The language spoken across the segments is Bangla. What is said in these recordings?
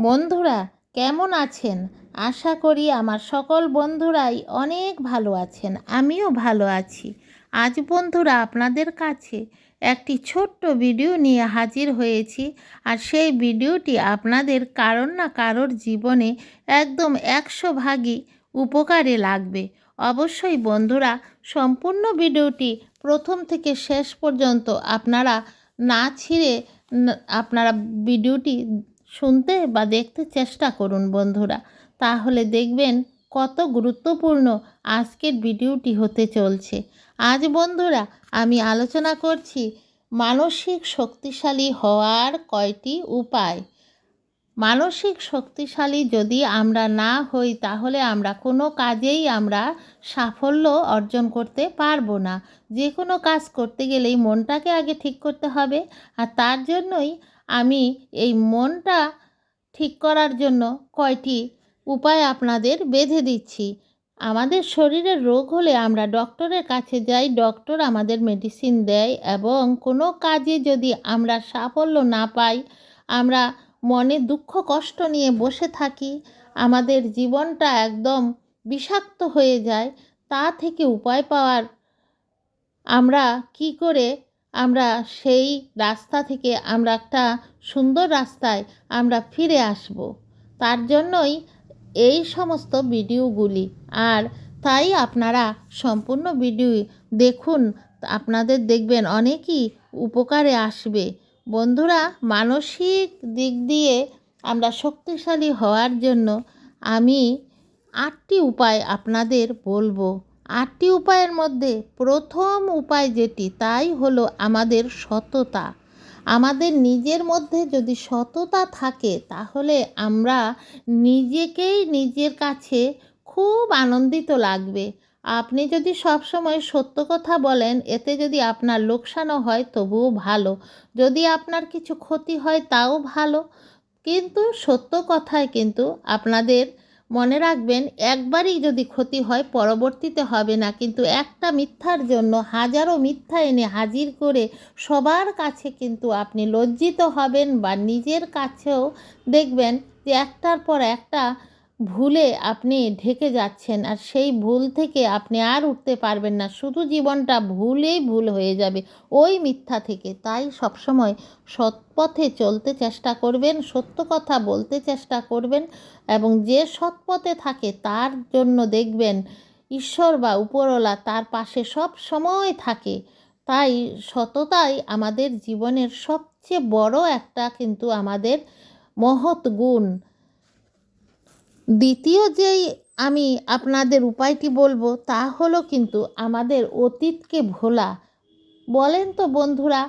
বন্ধুরা, কেমন আছেন? আশা করি আমার সকল বন্ধুরাই অনেক ভালো আছেন। আমিও ভালো আছি। আজ বন্ধুরা আপনাদের কাছে একটি ছোট্ট ভিডিও নিয়ে হাজির হয়েছি। আর সেই ভিডিওটি আপনাদের কারোর না কারোর জীবনে একদম 100 ভাগই উপকারে লাগবে। অবশ্যই বন্ধুরা, সম্পূর্ণ ভিডিওটি প্রথম থেকে শেষ পর্যন্ত আপনারা না ছিঁড়ে আপনারা ভিডিওটি শুনতে বা দেখতে চেষ্টা করুন বন্ধুরা। তাহলে দেখবেন কত গুরুত্বপূর্ণ আজকের ভিডিওটি হতে চলছে। আজ বন্ধুরা আমি আলোচনা করছি মানসিক শক্তিশালী হওয়ার কয়টি উপায়। মানসিক শক্তিশালী যদি আমরা না হই তাহলে আমরা কোনো কাজেই আমরা সাফল্য অর্জন করতে পারবো না। যে কোনো কাজ করতে গেলেই মনটাকে আগে ঠিক করতে হবে। আর তার জন্যই আমি এই মনটা ঠিক করার জন্য কয়টি উপায় আপনাদের বেঁধে দিচ্ছি। আমাদের শরীরের রোগ হলে আমরা ডক্টরের কাছে যাই, ডক্টর আমাদের মেডিসিন দেয় এবং কোনো কাজে যদি আমরা সাফল্য না পাই, আমরা মনে দুঃখ কষ্ট নিয়ে বসে থাকি, আমাদের জীবনটা একদম বিষাক্ত হয়ে যায়। তা থেকে উপায় পাওয়ার আমরা কি করে আমরা সেই রাস্তা থেকে আমরা একটা সুন্দর রাস্তায় আমরা ফিরে আসব, তার জন্যই এই সমস্ত ভিডিওগুলি। আর তাই আপনারা সম্পূর্ণ ভিডিও দেখুন, আপনাদের দেখবেন অনেকই উপকারে আসবে। বন্ধুরা, মানসিক দিক দিয়ে আমরা শক্তিশালী হওয়ার জন্য আমি 8টি উপায় আপনাদের বলবো। 8টি উপায়ের মধ্যে প্রথম উপায় যেটি, তাই হলো আমাদের সততা। আমাদের নিজের মধ্যে যদি সততা থাকে তাহলে আমরা নিজেকেই নিজের কাছে খুব আনন্দিত লাগবে। আপনি যদি সব সময় সত্য কথা বলেন, এতে যদি আপনার লোকসানও হয় তবুও ভালো, যদি আপনার কিছু ক্ষতি হয় তাও ভালো। কিন্তু সত্য কথায় কিন্তু আপনাদের মনে রাখবেন, একবারই যদি ক্ষতি হয় পরবর্তীতে হবে না, কিন্তু একটা মিথ্যার জন্য হাজারো মিথ্যা এনে হাজির করে সবার কাছে কিন্তু আপনি লজ্জিত হবেন বা নিজের কাছেও দেখবেন যে একটার পর একটা ভুলে আপনি ঢেকে যাচ্ছেন, আর সেই ভুল থেকে আপনি আর উঠতে পারবেন না। শুধু জীবনটা ভুলেই ভুল হয়ে যাবে ওই মিথ্যা থেকে। তাই সবসময় সৎ পথে চলতে চেষ্টা করবেন, সত্য কথা বলতে চেষ্টা করবেন, এবং যে সৎ পথে থাকে তার জন্য দেখবেন ঈশ্বর বা উপরওয়ালা তার পাশে সব সময় থাকে। তাই সততাই আমাদের জীবনের সবচেয়ে বড় একটা কিন্তু আমাদের মহৎ গুণ। দ্বিতীয় যেই আমি আপনাদের উপায়টি বলবো তা হলো কিন্তু আমাদের অতীতকে ভোলা। বলেন তো বন্ধুরা,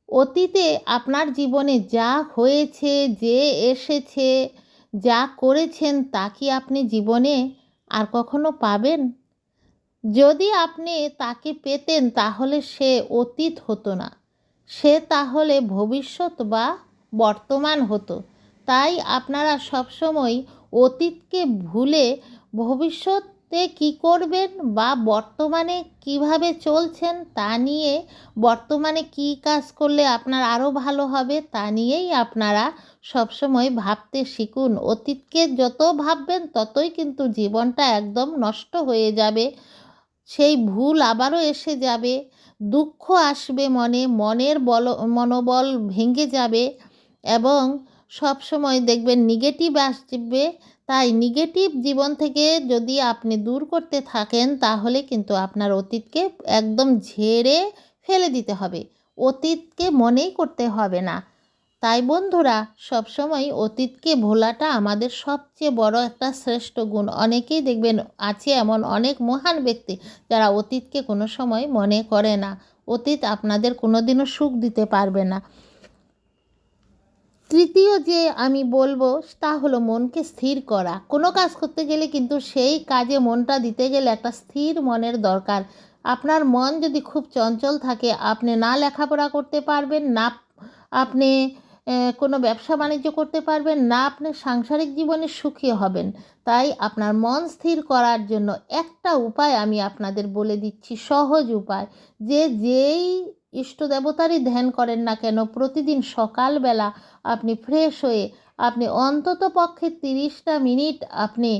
অতীতে আপনার জীবনে যা হয়েছে, যে এসেছে, যা করেছেন তা কি আপনি জীবনে আর কখনো পাবেন? যদি আপনি তাকে পেতেন তাহলে সে অতীত হতো না, সে তাহলে ভবিষ্যৎ বা বর্তমান হতো। তাই আপনারা সবসময় অতীতকে ভুলে ভবিষ্যতে কী করবেন বা বর্তমানে কিভাবে চলছেন তা নিয়ে, বর্তমানে কী কাজ করলে আপনার আরও ভালো হবে তা নিয়েই আপনারা সবসময় ভাবতে শিখুন। অতীতকে যত ভাববেন ততই কিন্তু জীবনটা একদম নষ্ট হয়ে যাবে, সেই ভুল আবারও এসে যাবে, দুঃখ আসবে মনে, মনোবল ভেঙে যাবে এবং সব সময় দেখবেন নেগেটিভ আসবে। তাই নেগেটিভ জীবন থেকে যদি আপনি দূর করতে থাকেন তাহলে কিন্তু আপনার অতীতকে একদম ঝেড়ে ফেলে দিতে হবে, অতীতকে মনেই করতে হবে না। তাই বন্ধুরা, সবসময় অতীতকে ভোলাটা আমাদের সবচেয়ে বড় একটা শ্রেষ্ঠ গুণ। অনেকেই দেখবেন আছে এমন অনেক মহান ব্যক্তি যারা অতীতকে কোনো সময় মনে করে না। অতীত আপনাদের কোনো দিনও সুখ দিতে পারবে না। তৃতীয় যে আমি বলবো তা হলো মনকে স্থির করা। কোনো কাজ করতে গেলে কিন্তু সেই কাজে মনটা দিতে গেলে একটা স্থির মনের দরকার। আপনার মন যদি খুব চঞ্চল থাকে, আপনি না লেখাপড়া করতে পারবেন না, আপনি কোনো ব্যবসা বাণিজ্য করতে পারবেন না, আপনি সাংসারিক জীবনে সুখী হবেন। তাই আপনার মন স্থির করার জন্য একটা উপায় আমি আপনাদের বলে দিচ্ছি, সহজ উপায়। যেই ইষ্ট দেবতারই ধ্যান করেন না কেন, প্রতিদিন সকালবেলা আপনি ফ্রেশ হয়ে আপনি অন্তত পক্ষে 30টা মিনিট আপনি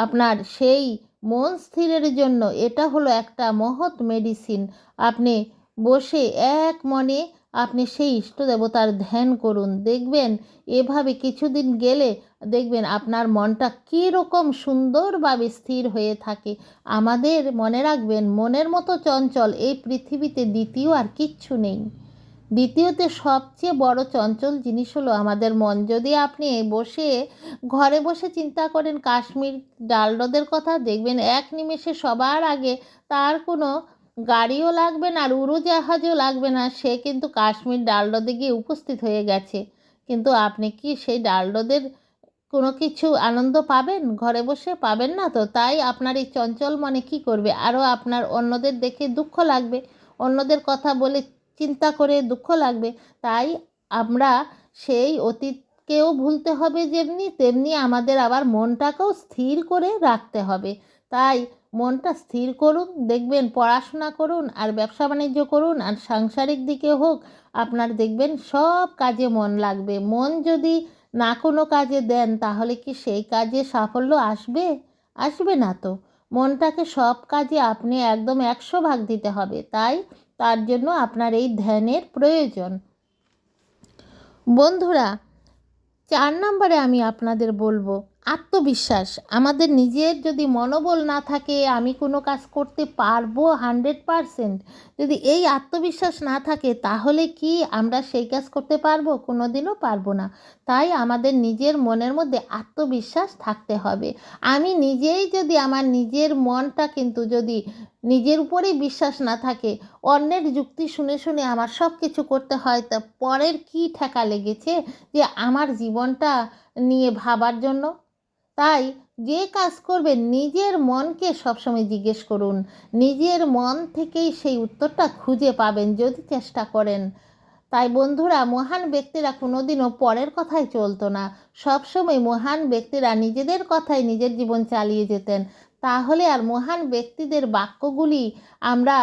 আপনার সেই মন স্থিরের জন্য, এটা হলো একটা মহৎ মেডিসিন। আপনি বসে এক মনে আপনি সেই ইষ্ট দেবতার ধ্যান করুন। দেখবেন এভাবে কিছুদিন গেলে দেখবেন আপনার মনটা কীরকম সুন্দরভাবে স্থির হয়ে থাকে। আমাদের মনে রাখবেন, মনের মতো চঞ্চল এই পৃথিবীতে দ্বিতীয় আর কিচ্ছু নেই। দ্বিতীয়তে সবচেয়ে বড় চঞ্চল জিনিস হলো আমাদের মন। যদি আপনি ঘরে বসে চিন্তা করেন কাশ্মীর ডাল হ্রদের কথা, দেখবেন এক নিমেষে সবার আগে তার কোনো গাড়িও লাগবে না আর উড়োজাহাজও লাগবে না, সে কিন্তু কাশ্মীর ডাল হ্রদে গিয়ে উপস্থিত হয়ে গেছে। কিন্তু আপনি কি সেই ডাল হ্রদের কোনো কিছু আনন্দ পাবেন? ঘরে বসে পাবেন না তো। তাই আপনার এই চঞ্চল মনে কী করবে? আরও আপনার অন্যদের দেখে দুঃখ লাগবে, অন্যদের কথা বলে চিন্তা করে দুঃখ লাগবে। তাই আমরা সেই অতীতকেও ভুলতে হবে যেমনি, তেমনি আমাদের আবার মনটাকেও স্থির করে রাখতে হবে। তাই মনটা স্থির করুন, দেখবেন পড়াশোনা করুন আর ব্যবসা বাণিজ্য করুন আর সাংসারিক দিকে হোক, আপনার দেখবেন সব কাজে মন লাগবে। মন যদি না কোনো কাজে দেন তাহলে কি সেই কাজে সাফল্য আসবে? আসবে না তো। মনটাকে সব কাজে আপনি একদম 100 ভাগ দিতে হবে। তাই তার জন্য আপনার এই ধ্যানের প্রয়োজন। বন্ধুরা, 4 নম্বরে আমি আপনাদের বলবো আত্মবিশ্বাস। আমাদের নিজের যদি মনোবল না থাকে আমি কোনো কাজ করতে পারবো 100%, যদি এই আত্মবিশ্বাস না থাকে তাহলে কি আমরা সেই কাজ করতে পারবো? কোনো দিনও পারবো না। তাই আমাদের নিজের মনের মধ্যে আত্মবিশ্বাস থাকতে হবে। আমি নিজেই যদি আমার নিজের মনটা কিন্তু যদি নিজের উপরেই বিশ্বাস না থাকে, অন্যের যুক্তি শুনে শুনে আমার সব কিছু করতে হয়, তা পরের কী ঠেকা লেগেছে যে আমার জীবনটা নিয়ে ভাবার জন্য? তাই যে কাজ করবেন নিজের মনকে সবসময় জিজ্ঞেস করুন। নিজের মন থেকেই সেই উত্তরটা খুঁজে পাবেন যদি চেষ্টা করেন। তাই বন্ধুরা, মহান ব্যক্তিরা কোনোদিনও পরের কথায় চলতো না। সবসময় মহান ব্যক্তিরা নিজেদের কথায় নিজের জীবন চালিয়ে যেতেন। তাহলে আর মহান ব্যক্তিদের বাক্যগুলি আমরা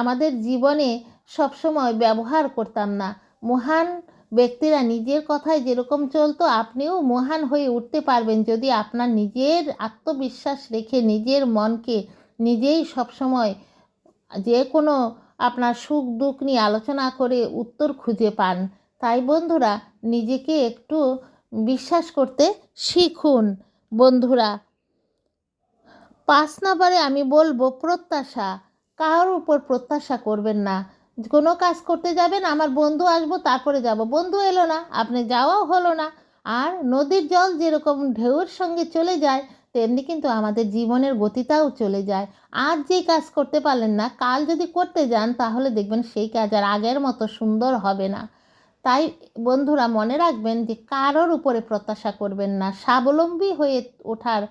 আমাদের জীবনে সবসময় ব্যবহার করতাম না। মহান ব্যক্তিরা নিজের কথায় যেরকম চলতো, আপনিও মহান হয়ে উঠতে পারবেন যদি আপনার নিজের আত্মবিশ্বাস রেখে নিজের মনকে নিজেই সবসময় যে কোনো আপনার সুখ দুঃখ নিয়ে আলোচনা করে উত্তর খুঁজে পান। তাই বন্ধুরা, নিজেকে একটু বিশ্বাস করতে শিখুন। বন্ধুরা, 5 নম্বরে আমি বলবো প্রত্যাশা। কারোর উপর প্রত্যাশা করবেন না। কোনো কাজ করতে যাবেন, আমার বন্ধু আসবো তারপরে যাব, বন্ধু এলো না, আপনি যাওয়াও হলো না। আর নদীর জল যেরকম ঢেউয়ের সঙ্গে চলে যায়, তেমনি কিন্তু আমাদের জীবনের গতিটাও চলে যায়। আজ যেই কাজ করতে পারলেন না, কাল যদি করতে যান তাহলে দেখবেন সেই কাজ আর আগের মতো সুন্দর হবে না। তাই বন্ধুরা, মনে রাখবেন যে কারোর উপরে প্রত্যাশা করবেন না। স্বাবলম্বী হয়ে ওঠার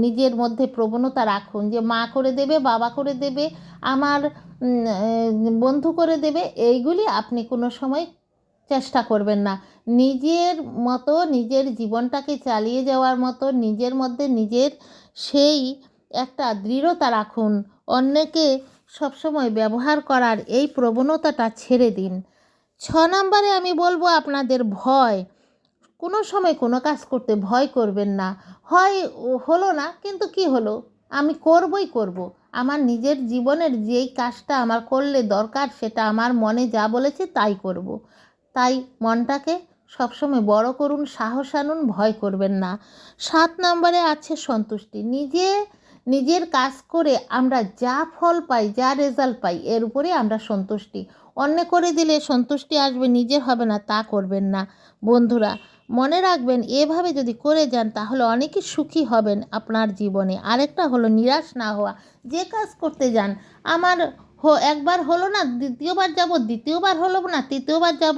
নিজের মধ্যে প্রবণতা রাখুন যে মা করে দেবে, বাবা করে দেবে, আমার বন্ধু করে দেবে, এইগুলি আপনি কোনো সময় চেষ্টা করবেন না। নিজের মতো নিজের জীবনটাকে চালিয়ে যাওয়ার মতো নিজের মধ্যে নিজের সেই একটা দৃঢ়তা রাখুন। অন্যকে সবসময় ব্যবহার করার এই প্রবণতাটা ছেড়ে দিন। 6 নম্বরে আমি বলবো আপনাদের ভয়। কোনো সময় কোনো কাজ করতে ভয় করবেন না। হয় হলো না, কিন্তু কি হলো, আমি করবই করব। আমার নিজের জীবনের যেই কাজটা আমার করলে দরকার সেটা আমার মনে যা বলেছে তাই করব। তাই মনটাকে সবসময় বড় করুন, সাহস আনুন, ভয় করবেন না। 7 নম্বরে আছে সন্তুষ্টি। নিজের কাজ করে আমরা যা ফল পাই, যা রেজাল্ট পাই, এর উপরে আমরা সন্তুষ্টি। অন্য করে দিলে সন্তুষ্টি আসবে, নিজের হবে না, তা করবেন না। বন্ধুরা, মনে রাখবেন এভাবে যদি করে যান তাহলে অনেকই সুখী হবেন আপনার জীবনে। আরেকটা হলো নিরাশ না হওয়া। যে কাজ করতে যান, আমার একবার হলো না, দ্বিতীয়বার যাব, দ্বিতীয়বার হলো না, তৃতীয়বার যাব,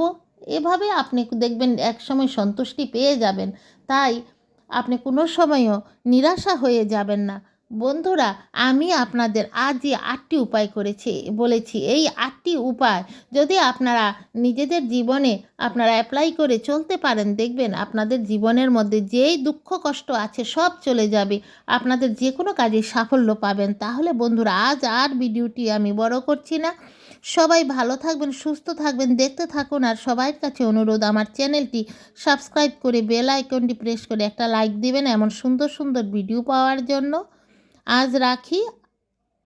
এভাবে আপনি দেখবেন একসময় সন্তুষ্টি পেয়ে যাবেন। তাই আপনি কোনো সময়ও নিরাশা হয়ে যাবেন না। বন্ধুরা, আমি আপনাদের আজ যে 8টি উপায় বলেছি, এই 8টি উপায় যদি আপনারা নিজেদের জীবনে আপনারা অ্যাপ্লাই করে চলতে পারেন, দেখবেন আপনাদের জীবনের মধ্যে যেই দুঃখ কষ্ট আছে সব চলে যাবে, আপনাদের যে কোনো কাজে সাফল্য পাবেন। তাহলে বন্ধুরা, আজ আর ভিডিওটি আমি বড় করছি না, সবাই ভালো থাকবেন, সুস্থ থাকবেন, দেখতে থাকুন। আর সবার কাছে অনুরোধ, আমার চ্যানেলটি সাবস্ক্রাইব করে বেল আইকনটি প্রেস করে একটা লাইক দিবেন এমন সুন্দর সুন্দর ভিডিও পাওয়ার জন্য। আজ রাখি।